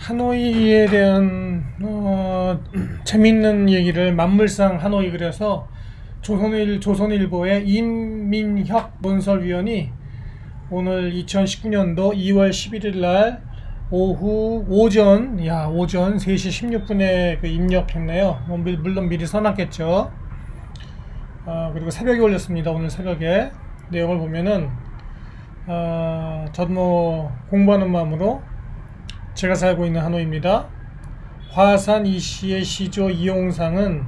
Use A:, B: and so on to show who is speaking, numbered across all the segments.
A: 하노이에 대한 재밌는 얘기를 만물상 하노이 그래서 조선일보의 임민혁 논설위원이 오늘 2019년도 2월 11일 날 오전 3시 16분에 입력했네요. 물론 미리 써놨겠죠. 그리고 새벽에 올렸습니다. 오늘 새벽에. 내용을 보면은 저도 공부하는 마음으로 제가 살고 있는 하노이입니다. 화산 이씨의 시조 이용상은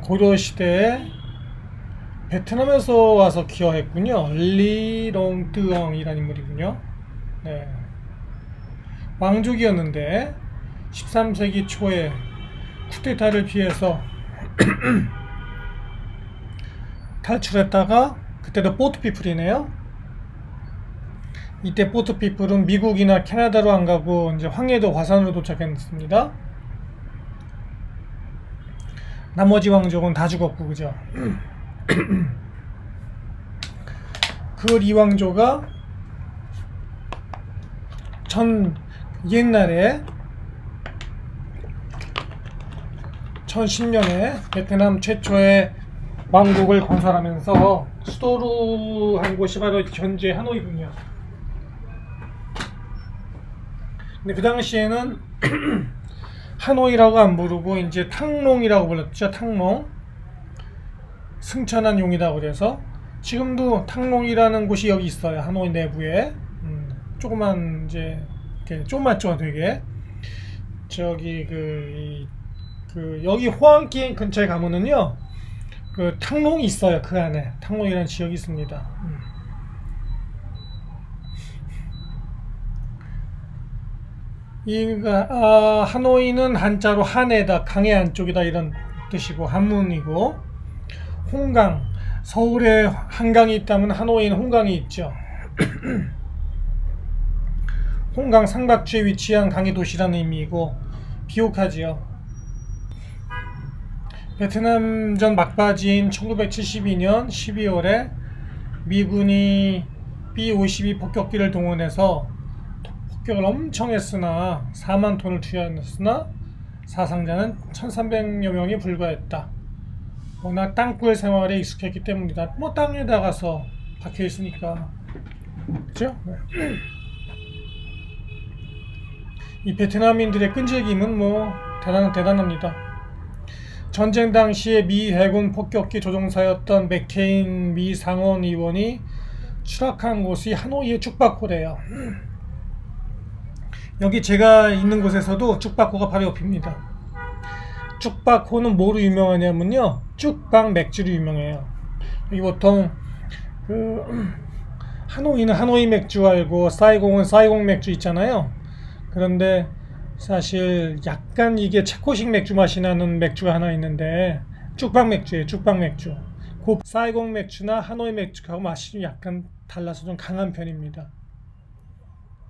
A: 고려시대에 베트남에서 와서 기여했군요. 리롱뜨엉이라는 인물이군요. 네. 왕족이었는데 13세기 초에 쿠데타를 피해서 탈출했다가, 그때도 보트피플이네요. 이때 보트피플은 미국이나 캐나다로 안 가고 이제 황해도 화산으로 도착했습니다. 나머지 왕족은 다 죽었고, 그죠? 그 리왕조가 옛날에 1010년에 베트남 최초의 왕국을 건설하면서 수도로 한 곳이 바로 현재 하노이군요. 근데 그 당시에는 하노이라고 안 부르고 이제 탕롱이라고 불렀죠. 탕롱. 승천한 용이다 그래서 지금도 탕롱이라는 곳이 여기 있어요. 하노이 내부에. 조그만 이제 이렇게 조그맣죠, 되게. 저기 여기 호안기행 근처에 가면은요, 그 탕롱이 있어요. 그 안에 탕롱이라는 지역이 있습니다. 하노이는 한자로 한해다, 강의 안쪽이다 이런 뜻이고, 한문이고, 홍강, 서울에 한강이 있다면 하노이는 홍강이 있죠. 홍강 상박주에 위치한 강의 도시라는 의미이고 비옥하지요. 베트남전 막바지인 1972년 12월에 미군이 B-52 폭격기를 동원해서 폭격을 엄청 했으나 4만 톤을 투여했으나 사상자는 1300여 명이 불과했다. 워낙 땅굴 생활에 익숙했기 때문이다. 뭐 땅에다 가서 박혀있으니까, 그죠? 이 베트남인들의 끈질김은 뭐 대단합니다. 전쟁 당시에 미 해군 폭격기 조종사였던 맥케인 미 상원 의원이 추락한 곳이 하노이의 쭉바코래요. 여기 제가 있는 곳에서도 쭉바코가 바로 옆입니다. 쭉바코는 뭐로 유명하냐면요, 쭉방 맥주로 유명해요. 여기 보통 하노이는 하노이 맥주 알고 사이공은 사이공 맥주 있잖아요. 그런데 사실 약간 이게 체코식 맥주 맛이 나는 맥주가 하나 있는데 쭉방 맥주예요. 쭉방 맥주. 그 사이공 맥주나 하노이 맥주하고 맛이 좀 약간 달라서 좀 강한 편입니다.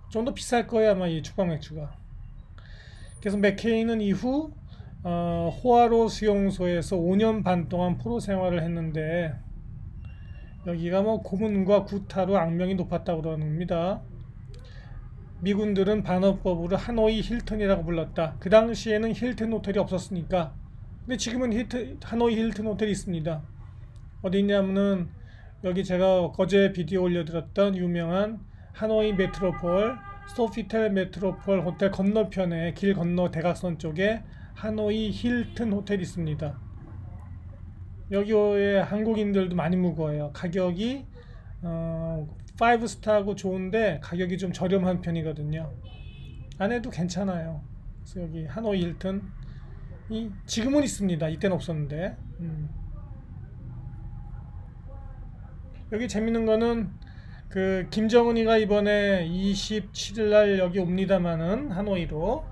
A: 좀 더 비쌀 거예요, 아마 이 쭉방 맥주가. 그래서 맥케인은 이후 호아로 수용소에서 5년 반 동안 포로 생활을 했는데, 여기가 뭐 고문과 구타로 악명이 높았다고 그럽니다. 미군들은 반어법으로 하노이 힐튼이라고 불렀다. 그 당시에는 힐튼 호텔이 없었으니까. 근데 지금은 하노이 힐튼 호텔이 있습니다. 어디 있냐면은 여기 제가 어제 비디오 올려드렸던 유명한 하노이 메트로폴, 소피텔 메트로폴 호텔 건너편에 길 건너 대각선 쪽에 하노이 힐튼 호텔이 있습니다. 여기에 한국인들도 많이 묵어요. 가격이 5스타하고 좋은데 가격이 좀 저렴한 편이거든요. 안에도 괜찮아요. 그래서 여기 하노이 힐튼이 지금은 있습니다. 이때는 없었는데. 여기 재밌는 거는 김정은이가 이번에 27일날 여기 옵니다마는 하노이로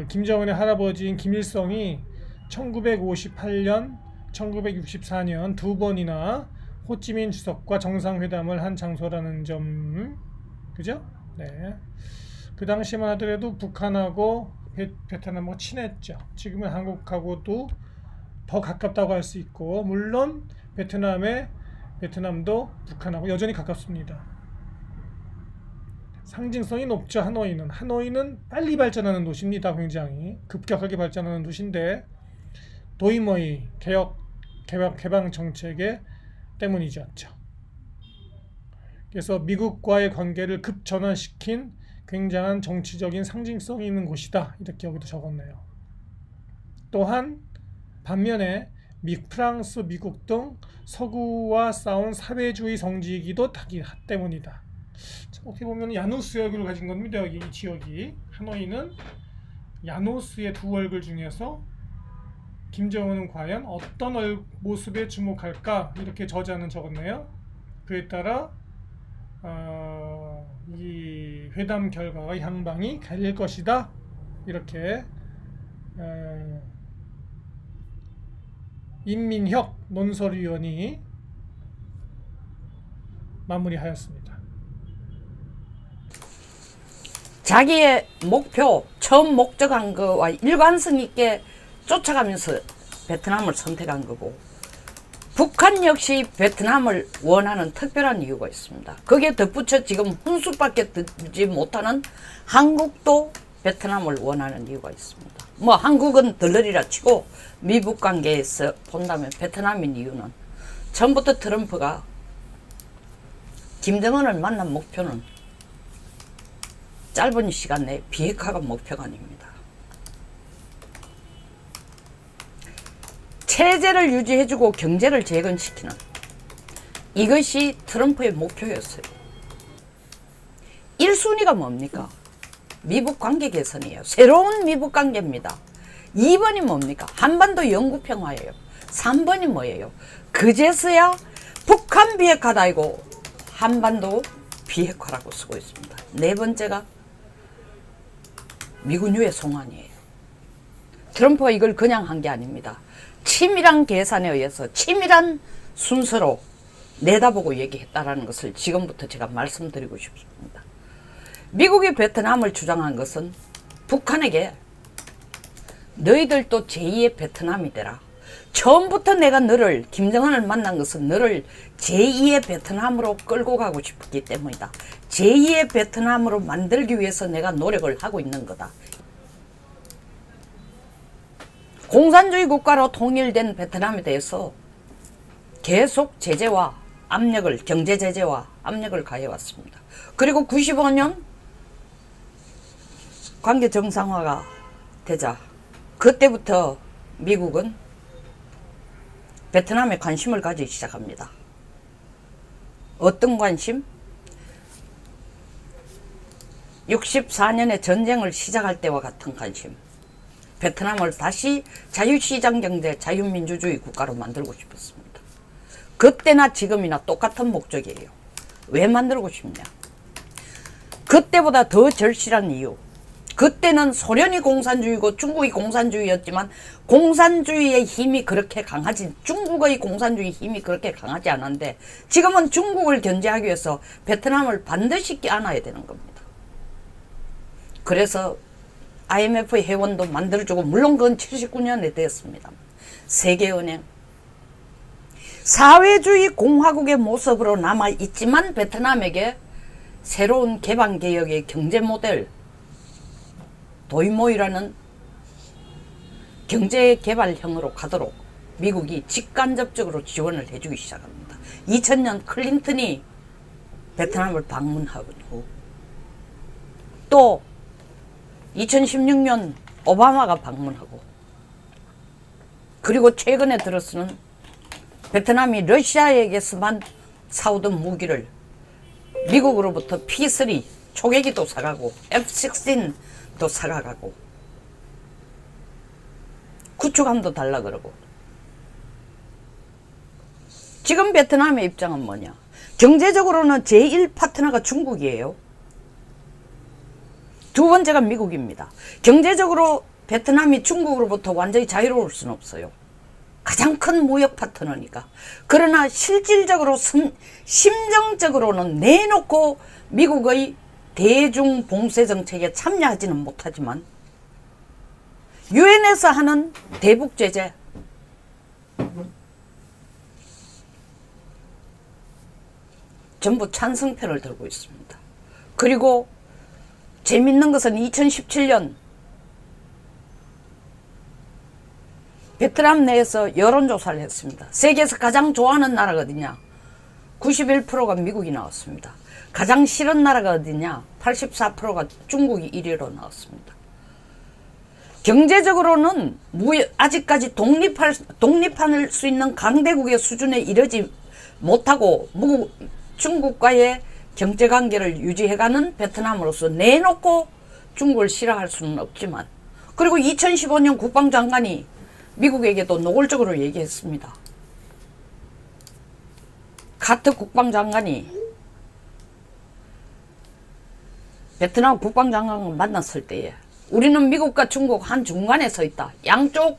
A: 김정은의 할아버지인 김일성이 1958년, 1964년 두 번이나 호찌민 주석과 정상회담을 한 장소라는 점, 그죠? 네. 그 당시만 하더라도 북한하고 베트남하고 친했죠. 지금은 한국하고도 더 가깝다고 할 수 있고, 물론 베트남도 북한하고 여전히 가깝습니다. 상징성이 높죠. 하노이는 빨리 발전하는 도시입니다. 굉장히 급격하게 발전하는 도시인데 도이모이 개방 정책에 때문이죠. 그래서 미국과의 관계를 급전환시킨 굉장한 정치적인 상징성이 있는 곳이다. 이렇게 여기도 적었네요. 또한 반면에 프랑스, 미국 등 서구와 싸운 사회주의 성지이기도 때문이다. 어떻게 보면 야누스 얼굴을 가진 겁니다. 여기 이 지역이. 하노이는 야누스의 두 얼굴 중에서 김정은은 과연 어떤 모습에 주목할까? 이렇게 저자는 적었네요. 그에 따라 이 회담 결과가 향방이 갈릴 것이다. 이렇게 임민혁 논설위원이 마무리하였습니다.
B: 자기의 목표, 처음 목적한 거와 일관성 있게 쫓아가면서 베트남을 선택한 거고, 북한 역시 베트남을 원하는 특별한 이유가 있습니다. 거기에 덧붙여 지금 훈수밖에 듣지 못하는 한국도 베트남을 원하는 이유가 있습니다. 뭐 한국은 덜러리라 치고 미북 관계에서 본다면 베트남인 이유는 처음부터 트럼프가 김정은을 만난 목표는 짧은 시간 내에 비핵화가 목표가 아닙니다. 체제를 유지해주고 경제를 재건시키는 이것이 트럼프의 목표였어요. 1순위가 뭡니까? 미북 관계 개선이에요. 새로운 미북 관계입니다. 2번이 뭡니까? 한반도 영구평화예요. 3번이 뭐예요? 그제서야 북한 비핵화다 이고 한반도 비핵화라고 쓰고 있습니다. 4번째가 미군유해 송환이에요. 트럼프가 이걸 그냥 한 게 아닙니다. 치밀한 계산에 의해서 치밀한 순서로 내다보고 얘기했다라는 것을 지금부터 제가 말씀드리고 싶습니다. 미국이 베트남을 주장한 것은 북한에게 너희들도 제2의 베트남이 되라. 처음부터 내가 너를 김정은을 만난 것은 너를 제2의 베트남으로 끌고 가고 싶었기 때문이다. 제2의 베트남으로 만들기 위해서 내가 노력을 하고 있는 거다. 공산주의 국가로 통일된 베트남에 대해서 계속 제재와 압력을, 경제 제재와 압력을 가해왔습니다. 그리고 95년 관계 정상화가 되자 그때부터 미국은 베트남에 관심을 가지기 시작합니다. 어떤 관심? 64년에 전쟁을 시작할 때와 같은 관심. 베트남을 다시 자유시장 경제, 자유민주주의 국가로 만들고 싶었습니다. 그때나 지금이나 똑같은 목적이에요. 왜 만들고 싶냐? 그때보다 더 절실한 이유. 그때는 소련이 공산주의고 중국이 공산주의였지만 공산주의의 힘이 그렇게 강하지, 중국의 공산주의 힘이 그렇게 강하지 않은데 지금은 중국을 견제하기 위해서 베트남을 반드시 껴안아야 되는 겁니다. 그래서 IMF 회원도 만들어주고, 물론 그건 79년에 됐습니다. 세계은행. 사회주의 공화국의 모습으로 남아있지만 베트남에게 새로운 개방개혁의 경제모델, 도이모이라는 경제개발형으로 가도록 미국이 직간접적으로 지원을 해주기 시작합니다. 2000년 클린턴이 베트남을 방문하고, 또 2016년 오바마가 방문하고, 그리고 최근에 들어서는 베트남이 러시아에게서만 사오던 무기를 미국으로부터 P3 초계기도 사가고 F-16도 사가고 구축함도 달라 그러고. 지금 베트남의 입장은 뭐냐? 경제적으로는 제1 파트너가 중국이에요. 두 번째가 미국입니다. 경제적으로 베트남이 중국으로부터 완전히 자유로울 수는 없어요. 가장 큰 무역 파트너니까. 그러나 실질적으로 심정적으로는 내놓고 미국의 대중 봉쇄 정책에 참여하지는 못하지만 유엔에서 하는 대북 제재, 전부 찬성표를 들고 있습니다. 그리고 재밌는 것은 2017년 베트남 내에서 여론조사를 했습니다. 세계에서 가장 좋아하는 나라가 어디냐? 91%가 미국이 나왔습니다. 가장 싫은 나라가 어디냐? 84%가 중국이 1위로 나왔습니다. 경제적으로는 아직까지 독립할 수 있는 강대국의 수준에 이르지 못하고 중국과의 경제관계를 유지해가는 베트남으로서 내놓고 중국을 싫어할 수는 없지만, 그리고 2015년 국방장관이 미국에게도 노골적으로 얘기했습니다. 카트 국방장관이 베트남 국방장관을 만났을 때에 우리는 미국과 중국 한 중간에 서 있다. 양쪽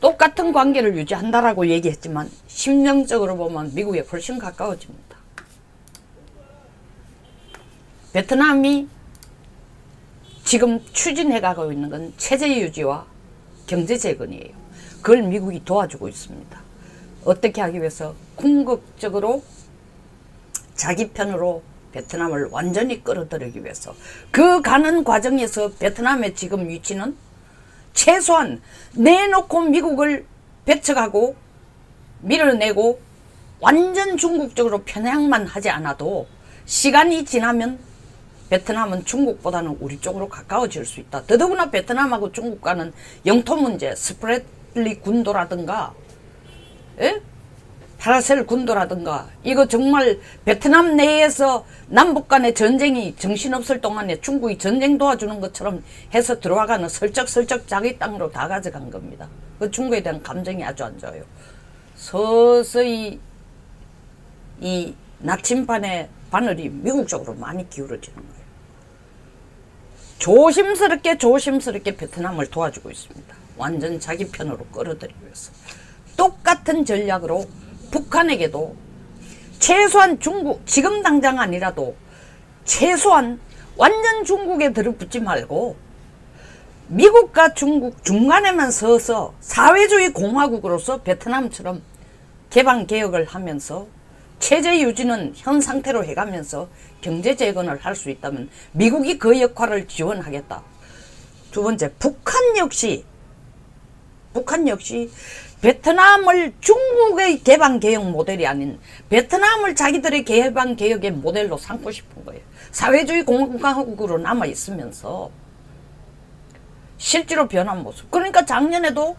B: 똑같은 관계를 유지한다라고 얘기했지만 심정적으로 보면 미국에 훨씬 가까워집니다. 베트남이 지금 추진해가고 있는 건 체제 유지와 경제 재건이에요. 그걸 미국이 도와주고 있습니다. 어떻게 하기 위해서? 궁극적으로 자기 편으로 베트남을 완전히 끌어들이기 위해서. 그 가는 과정에서 베트남의 지금 위치는 최소한 내놓고 미국을 배척하고 밀어내고 완전 중국적으로 편향만 하지 않아도 시간이 지나면 베트남은 중국보다는 우리 쪽으로 가까워질 수 있다. 더더구나 베트남하고 중국과는 영토 문제, 스프래틀리 군도라든가, 파라셀 군도라든가, 이거 정말 베트남 내에서 남북 간의 전쟁이 정신없을 동안에 중국이 전쟁 도와주는 것처럼 해서 들어와가는 슬쩍슬쩍 자기 땅으로 다 가져간 겁니다. 그 중국에 대한 감정이 아주 안 좋아요. 서서히 이 나침반의 바늘이 미국 쪽으로 많이 기울어지는 거예요. 조심스럽게 베트남을 도와주고 있습니다. 완전 자기 편으로 끌어들이기 위해서. 똑같은 전략으로 북한에게도 최소한 중국, 지금 당장 아니라도 최소한 완전 중국에 들어붙지 말고 미국과 중국 중간에만 서서 사회주의 공화국으로서 베트남처럼 개방개혁을 하면서 체제 유지는 현 상태로 해가면서 경제 재건을 할 수 있다면 미국이 그 역할을 지원하겠다. 두 번째, 북한 역시 베트남을 중국의 개방개혁 모델이 아닌 베트남을 자기들의 개방개혁의 모델로 삼고 싶은 거예요. 사회주의 공화국으로 남아있으면서 실제로 변한 모습. 그러니까 작년에도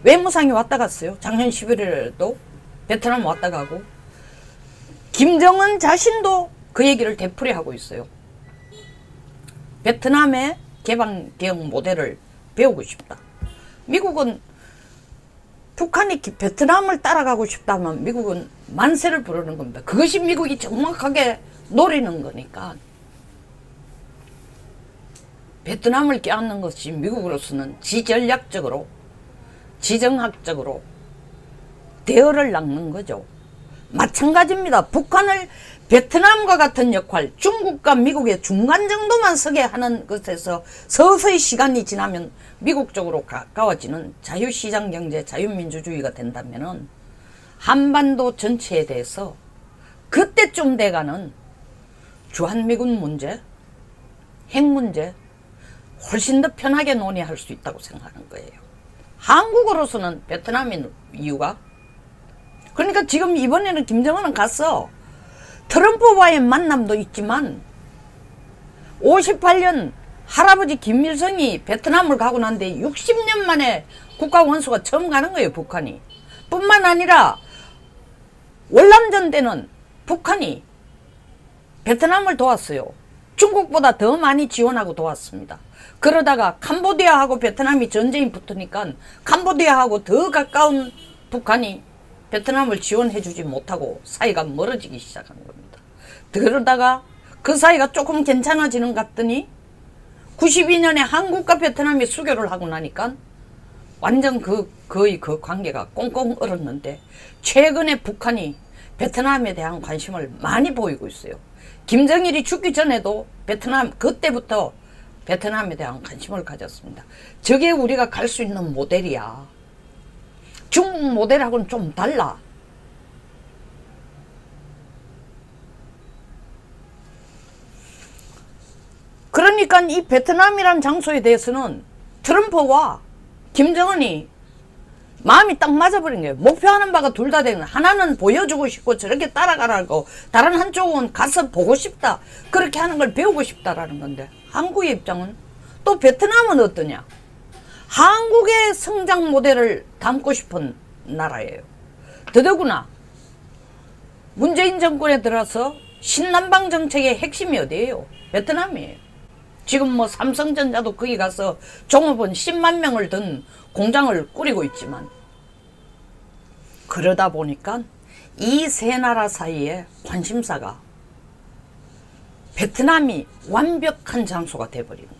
B: 외무상이 왔다 갔어요. 작년 11월에도 베트남 왔다 가고, 김정은 자신도 그 얘기를 되풀이하고 있어요. 베트남의 개방개혁 모델을 배우고 싶다. 미국은 북한이 베트남을 따라가고 싶다면 미국은 만세를 부르는 겁니다. 그것이 미국이 정확하게 노리는 거니까. 베트남을 껴안는 것이 미국으로서는 지전략적으로, 지정학적으로 대어를 낚는 거죠. 마찬가지입니다. 북한을 베트남과 같은 역할, 중국과 미국의 중간 정도만 서게 하는 것에서 서서히 시간이 지나면 미국 쪽으로 가까워지는 자유시장 경제, 자유민주주의가 된다면은 한반도 전체에 대해서 그때쯤 돼가는 주한미군 문제, 핵 문제 훨씬 더 편하게 논의할 수 있다고 생각하는 거예요. 한국으로서는 베트남인 이유가, 그러니까 지금 이번에는 김정은은 갔어. 트럼프와의 만남도 있지만 58년 할아버지 김일성이 베트남을 가고 난 뒤에 60년 만에 국가원수가 처음 가는 거예요, 북한이. 뿐만 아니라 월남전 때는 북한이 베트남을 도왔어요. 중국보다 더 많이 지원하고 도왔습니다. 그러다가 캄보디아하고 베트남이 전쟁이 붙으니까 캄보디아하고 더 가까운 북한이 베트남을 지원해주지 못하고 사이가 멀어지기 시작한 겁니다. 그러다가 그 사이가 조금 괜찮아지는 것 같더니 92년에 한국과 베트남이 수교를 하고 나니까 완전 거의 그 관계가 꽁꽁 얼었는데, 최근에 북한이 베트남에 대한 관심을 많이 보이고 있어요. 김정일이 죽기 전에도 그때부터 베트남에 대한 관심을 가졌습니다. 저게 우리가 갈 수 있는 모델이야. 중국 모델하고는 좀 달라. 그러니까 이 베트남이란 장소에 대해서는 트럼프와 김정은이 마음이 딱 맞아버린 거예요. 목표하는 바가 둘 다 되는, 하나는 보여주고 싶고 저렇게 따라가라고, 다른 한쪽은 가서 보고 싶다, 그렇게 하는 걸 배우고 싶다라는 건데, 한국의 입장은 또 베트남은 어떠냐? 한국의 성장 모델을 담고 싶은 나라예요. 더더구나 문재인 정권에 들어서 신남방 정책의 핵심이 어디예요? 베트남이에요. 지금 뭐 삼성전자도 거기 가서 종업원 10만 명을 든 공장을 꾸리고 있지만, 그러다 보니까 이 세 나라 사이에 관심사가 베트남이 완벽한 장소가 돼버리는 거예요.